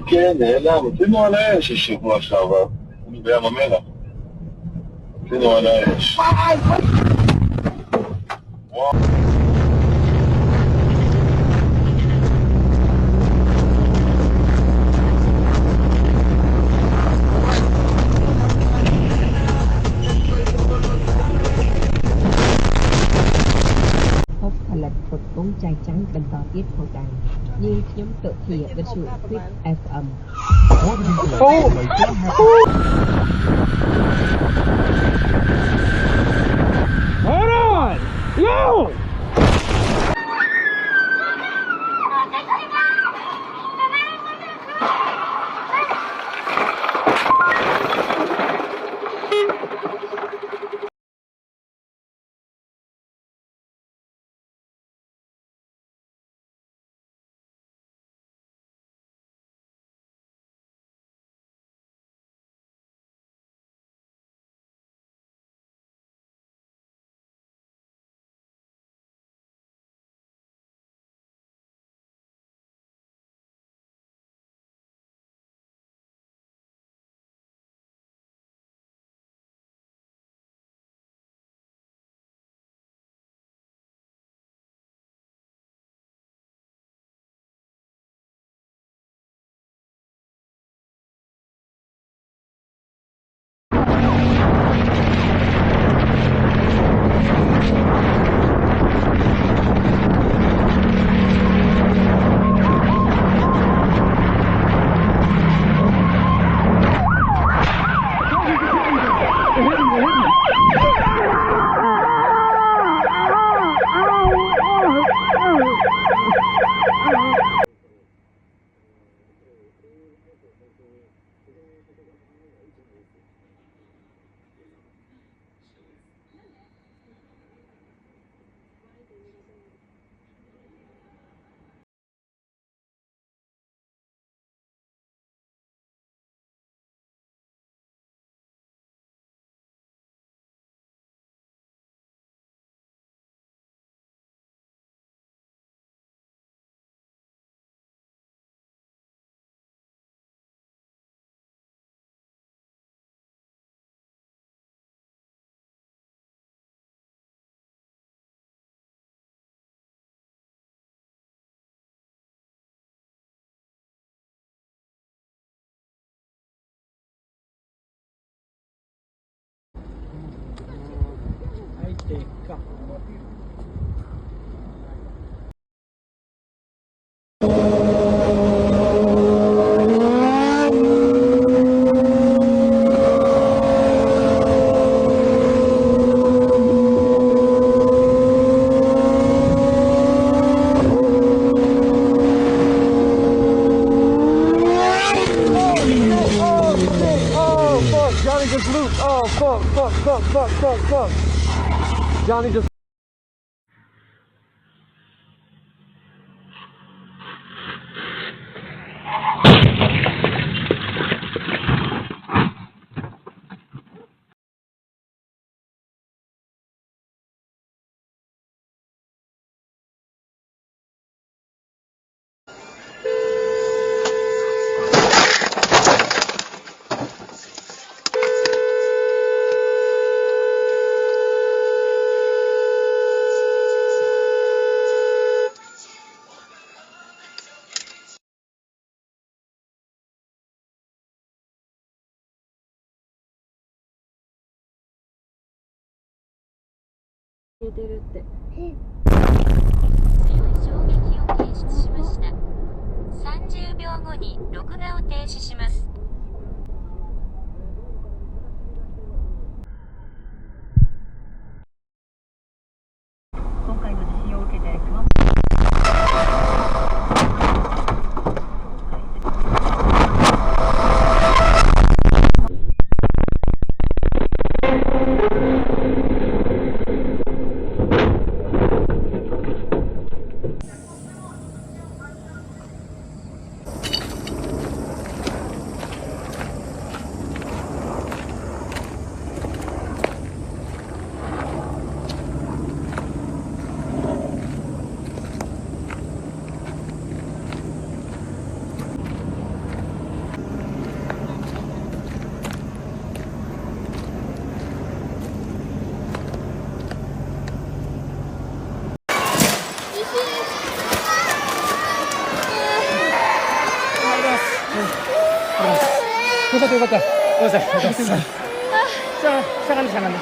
כן, נעלם. עשינו על האש שבוע שעבר. בים המלח. עשינו על האש.ផលិតផ្គត់ផ្គង់ចែកចាយបន្តទៀតផងដែរយើងខ្ញុំទុធាវិទ្យុ Quit FM Hold on! Yo! Johnny just looped. Oh, fuck. Johnny just.出てるって衝撃を検出しました。30秒後に録画を停止します。今回の地震を受けて熊本かったよかった。ごめんなさい。しゃがんで。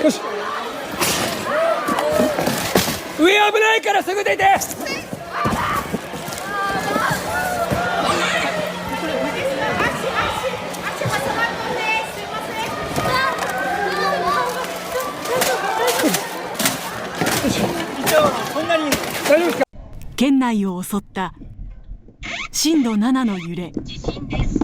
よし。上危ないからすぐ出て。大丈夫ですか？県内を襲った震度7の揺れ。地震です。